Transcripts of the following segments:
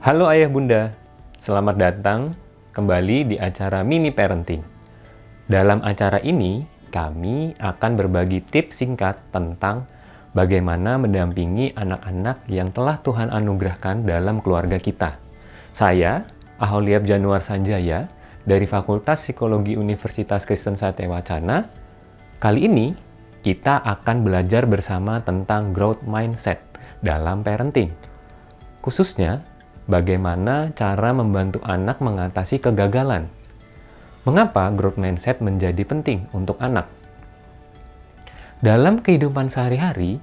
Halo Ayah Bunda, selamat datang kembali di acara Mini Parenting. Dalam acara ini, kami akan berbagi tips singkat tentang bagaimana mendampingi anak-anak yang telah Tuhan anugerahkan dalam keluarga kita. Saya, Aholiab Januar Sanjaya, dari Fakultas Psikologi Universitas Kristen Satya Wacana. Kali ini, kita akan belajar bersama tentang growth mindset dalam parenting. Khususnya, bagaimana cara membantu anak mengatasi kegagalan. Mengapa growth mindset menjadi penting untuk anak? Dalam kehidupan sehari-hari,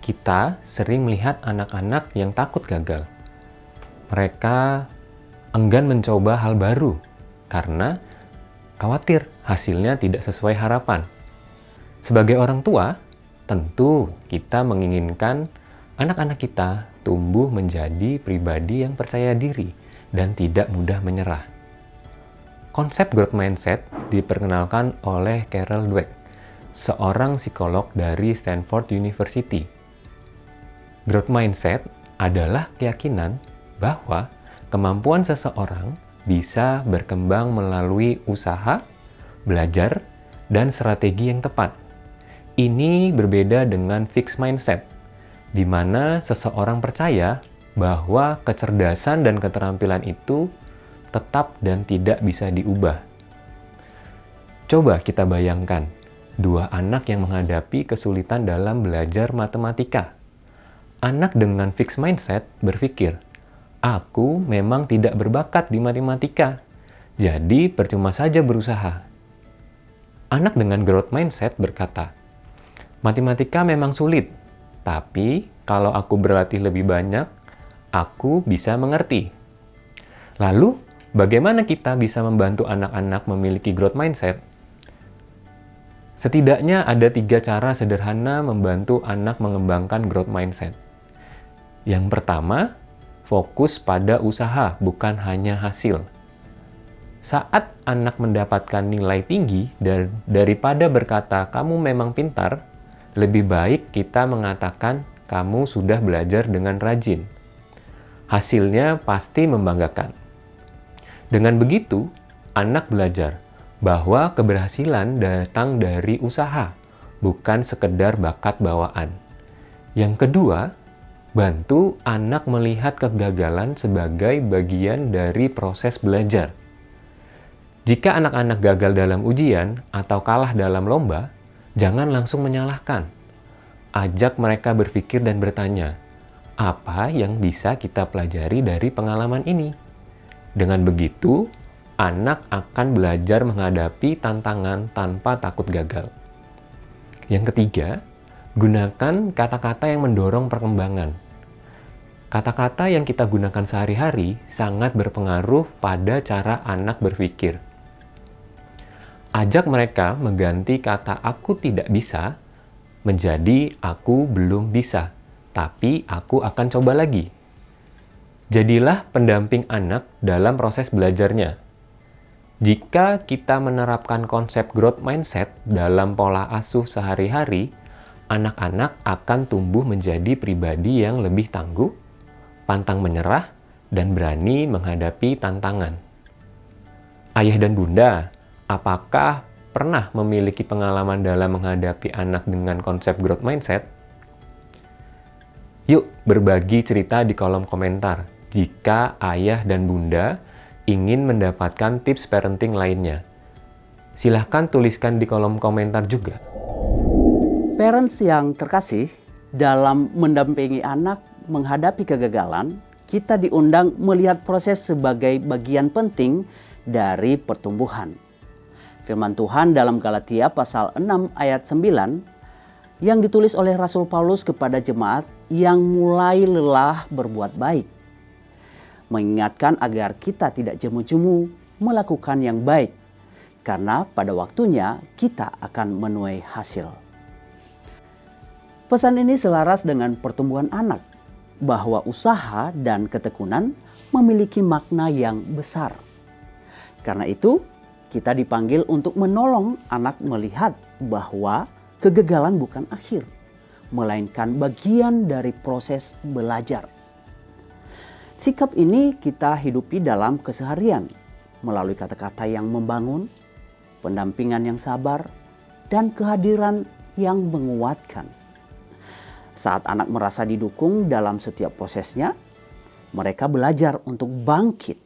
kita sering melihat anak-anak yang takut gagal. Mereka enggan mencoba hal baru karena khawatir hasilnya tidak sesuai harapan. Sebagai orang tua, tentu kita menginginkan anak-anak kita tumbuh menjadi pribadi yang percaya diri dan tidak mudah menyerah. Konsep growth mindset diperkenalkan oleh Carol Dweck, seorang psikolog dari Stanford University. Growth mindset adalah keyakinan bahwa kemampuan seseorang bisa berkembang melalui usaha, belajar, dan strategi yang tepat. Ini berbeda dengan fixed mindset, di mana seseorang percaya bahwa kecerdasan dan keterampilan itu tetap dan tidak bisa diubah. Coba kita bayangkan, dua anak yang menghadapi kesulitan dalam belajar matematika. Anak dengan fixed mindset berpikir, aku memang tidak berbakat di matematika, jadi percuma saja berusaha. Anak dengan growth mindset berkata, matematika memang sulit, tapi kalau aku berlatih lebih banyak, aku bisa mengerti. Lalu, bagaimana kita bisa membantu anak-anak memiliki growth mindset? Setidaknya ada 3 cara sederhana membantu anak mengembangkan growth mindset. Yang pertama, fokus pada usaha, bukan hanya hasil. Saat anak mendapatkan nilai tinggi daripada berkata, kamu memang pintar, lebih baik kita mengatakan kamu sudah belajar dengan rajin. Hasilnya pasti membanggakan. Dengan begitu, anak belajar bahwa keberhasilan datang dari usaha, bukan sekedar bakat bawaan. Yang kedua, bantu anak melihat kegagalan sebagai bagian dari proses belajar. Jika anak-anak gagal dalam ujian atau kalah dalam lomba, jangan langsung menyalahkan. Ajak mereka berpikir dan bertanya, apa yang bisa kita pelajari dari pengalaman ini? Dengan begitu, anak akan belajar menghadapi tantangan tanpa takut gagal. Yang ketiga, gunakan kata-kata yang mendorong perkembangan. Kata-kata yang kita gunakan sehari-hari sangat berpengaruh pada cara anak berpikir. Ajak mereka mengganti kata aku tidak bisa menjadi aku belum bisa, tapi aku akan coba lagi. Jadilah pendamping anak dalam proses belajarnya. Jika kita menerapkan konsep growth mindset dalam pola asuh sehari-hari, anak-anak akan tumbuh menjadi pribadi yang lebih tangguh, pantang menyerah, dan berani menghadapi tantangan. Ayah dan Bunda, apakah pernah memiliki pengalaman dalam menghadapi anak dengan konsep growth mindset? Yuk berbagi cerita di kolom komentar jika ayah dan bunda ingin mendapatkan tips parenting lainnya. Silahkan tuliskan di kolom komentar juga. Parents yang terkasih, dalam mendampingi anak menghadapi kegagalan, kita diundang melihat proses sebagai bagian penting dari pertumbuhan. Firman Tuhan dalam Galatia pasal 6 ayat 9 yang ditulis oleh Rasul Paulus kepada jemaat yang mulai lelah berbuat baik. Mengingatkan agar kita tidak jemu-jemu melakukan yang baik, karena pada waktunya kita akan menuai hasil. Pesan ini selaras dengan pertumbuhan anak, bahwa usaha dan ketekunan memiliki makna yang besar. Karena itu, kita dipanggil untuk menolong anak melihat bahwa kegagalan bukan akhir, melainkan bagian dari proses belajar. Sikap ini kita hidupi dalam keseharian melalui kata-kata yang membangun, pendampingan yang sabar, dan kehadiran yang menguatkan. Saat anak merasa didukung dalam setiap prosesnya, mereka belajar untuk bangkit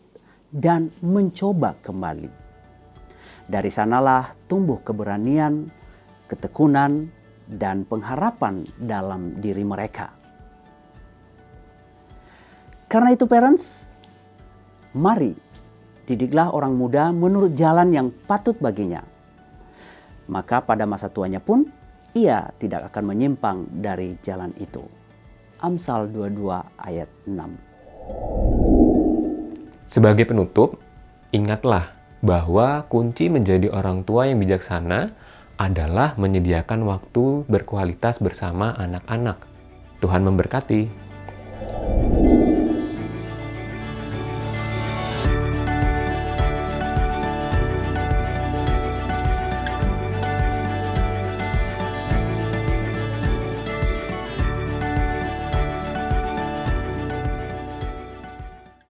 dan mencoba kembali. Dari sanalah tumbuh keberanian, ketekunan, dan pengharapan dalam diri mereka. Karena itu parents, mari didiklah orang muda menurut jalan yang patut baginya. Maka pada masa tuanya pun, ia tidak akan menyimpang dari jalan itu. Amsal 22 ayat 6. Sebagai penutup, ingatlah bahwa kunci menjadi orang tua yang bijaksana adalah menyediakan waktu berkualitas bersama anak-anak. Tuhan memberkati.